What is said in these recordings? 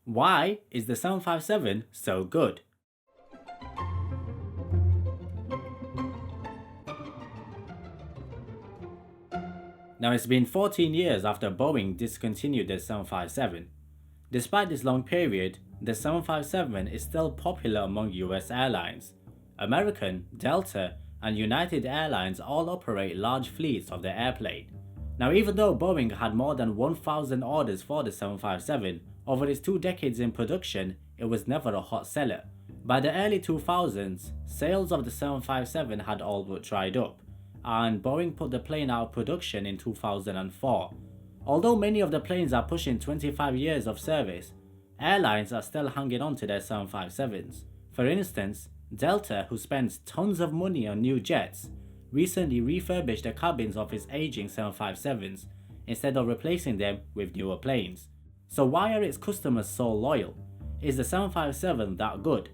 Why is the 757 so good? Now it's been 14 years after Boeing discontinued the 757. Despite this long period, the 757 is still popular among US airlines. American, Delta, and United Airlines all operate large fleets of the airplane. Now, even though Boeing had more than 1,000 orders for the 757, over its 2 decades in production, it was never a hot seller. By the early 2000s, sales of the 757 had all but dried up, and Boeing put the plane out of production in 2004. Although many of the planes are pushing 25 years of service, airlines are still hanging on to their 757s. For instance, Delta, who spends tons of money on new jets, recently refurbished the cabins of its aging 757s instead of replacing them with newer planes. So why are its customers so loyal? Is the 757 that good?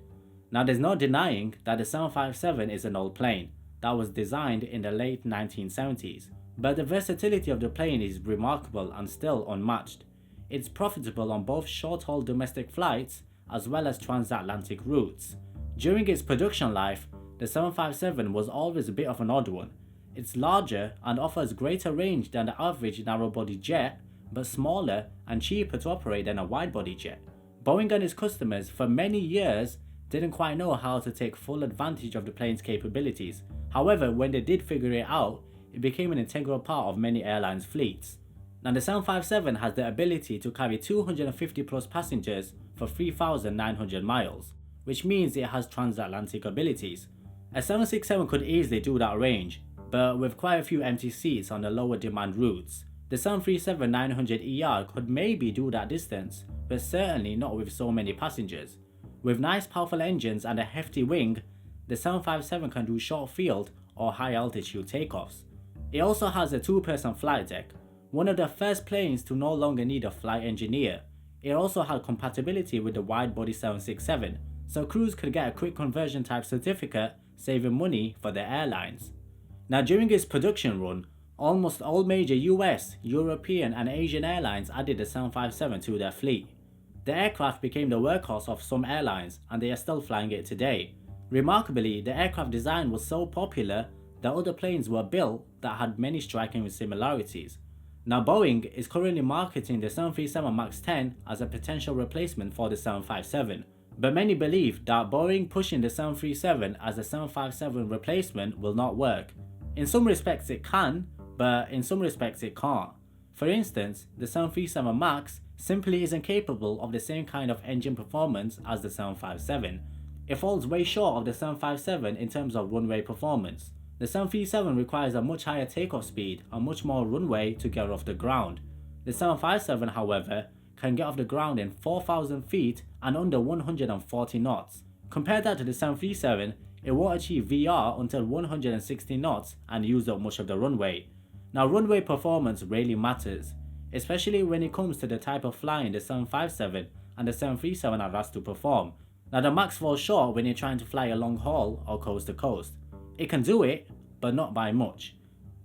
Now, there's no denying that the 757 is an old plane that was designed in the late 1970s, but the versatility of the plane is remarkable and still unmatched. It's profitable on both short-haul domestic flights as well as transatlantic routes. During its production life, the 757 was always a bit of an odd one. It's larger and offers greater range than the average narrow-body jet, but smaller and cheaper to operate than a wide-body jet. Boeing and its customers for many years didn't quite know how to take full advantage of the plane's capabilities. However, when they did figure it out, it became an integral part of many airlines' fleets. Now, the 757 has the ability to carry 250 plus passengers for 3,900 miles, which means it has transatlantic abilities. A 767 could easily do that range, but with quite a few empty seats on the lower demand routes. The 737-900ER could maybe do that distance, but certainly not with so many passengers. With nice powerful engines and a hefty wing, the 757 can do short field or high altitude takeoffs. It also has a 2-person flight deck, one of the first planes to no longer need a flight engineer. It also had compatibility with the wide-body 767, so crews could get a quick conversion type certificate, saving money for the airlines. Now, during its production run, almost all major US, European and Asian airlines added the 757 to their fleet. The aircraft became the workhorse of some airlines, and they are still flying it today. Remarkably, the aircraft design was so popular that other planes were built that had many striking similarities. Now, Boeing is currently marketing the 737 MAX 10 as a potential replacement for the 757, but many believe that Boeing pushing the 737 as a 757 replacement will not work. In some respects it can, but in some respects it can't. For instance, the 737 MAX simply isn't capable of the same kind of engine performance as the 757. It falls way short of the 757 in terms of runway performance. The 737 requires a much higher takeoff speed and much more runway to get off the ground. The 757, however, can get off the ground in 4,000 feet and under 140 knots. Compare that to the 737, it won't achieve VR until 160 knots and use up much of the runway. Now, runway performance really matters, especially when it comes to the type of flying the 757 and the 737 are asked to perform. Now, the MAX falls short when you're trying to fly a long haul or coast to coast. It can do it, but not by much.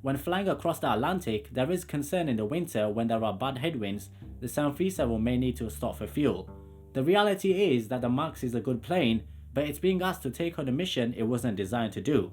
When flying across the Atlantic, there is concern in the winter when there are bad headwinds, the 737 may need to stop for fuel. The reality is that the MAX is a good plane, but it's being asked to take on a mission it wasn't designed to do.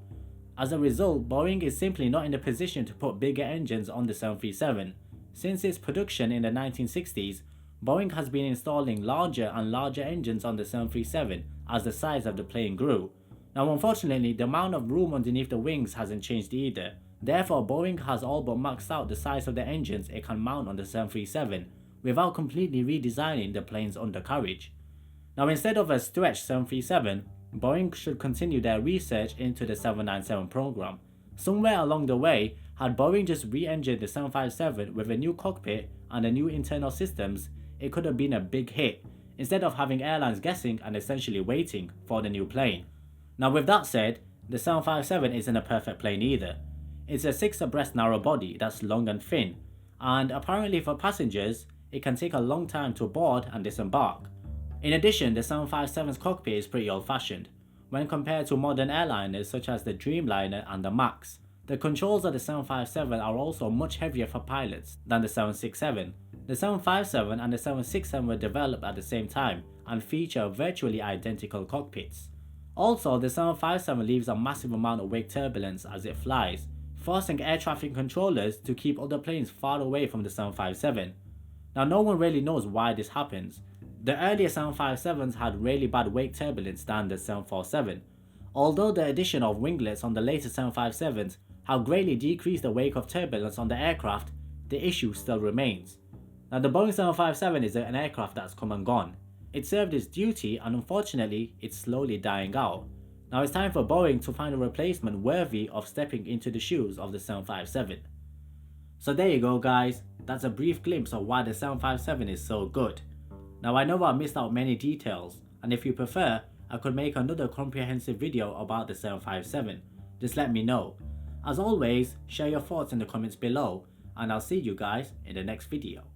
As a result, Boeing is simply not in a position to put bigger engines on the 737. Since its production in the 1960s, Boeing has been installing larger and larger engines on the 737 as the size of the plane grew. Now, unfortunately, the amount of room underneath the wings hasn't changed either. Therefore, Boeing has all but maxed out the size of the engines it can mount on the 737 without completely redesigning the plane's undercarriage. Now, instead of a stretched 737, Boeing should continue their research into the 797 program. Somewhere along the way, had Boeing just re-engined the 757 with a new cockpit and a new internal systems, it could have been a big hit, instead of having airlines guessing and essentially waiting for the new plane. Now, with that said, the 757 isn't a perfect plane either. It's a 6 abreast narrow body that's long and thin, and apparently for passengers, it can take a long time to board and disembark. In addition, the 757's cockpit is pretty old-fashioned. When compared to modern airliners such as the Dreamliner and the MAX, the controls of the 757 are also much heavier for pilots than the 767. The The 757 and the 767 were developed at the same time and feature virtually identical cockpits. Also, the 757 leaves a massive amount of wake turbulence as it flies, forcing air traffic controllers to keep other planes far away from the 757. Now, no one really knows why this happens. The earlier 757s had really bad wake turbulence than the 747, although the addition of winglets on the later 757s have greatly decreased the wake of turbulence on the aircraft. The issue still remains. Now, the Boeing 757 is an aircraft that's come and gone. It served its duty and unfortunately it's slowly dying out. Now it's time for Boeing to find a replacement worthy of stepping into the shoes of the 757. So there you go guys, that's a brief glimpse of why the 757 is so good. Now I know I missed out many details, and if you prefer, I could make another comprehensive video about the 757. Just let me know. As always, share your thoughts in the comments below, and I'll see you guys in the next video.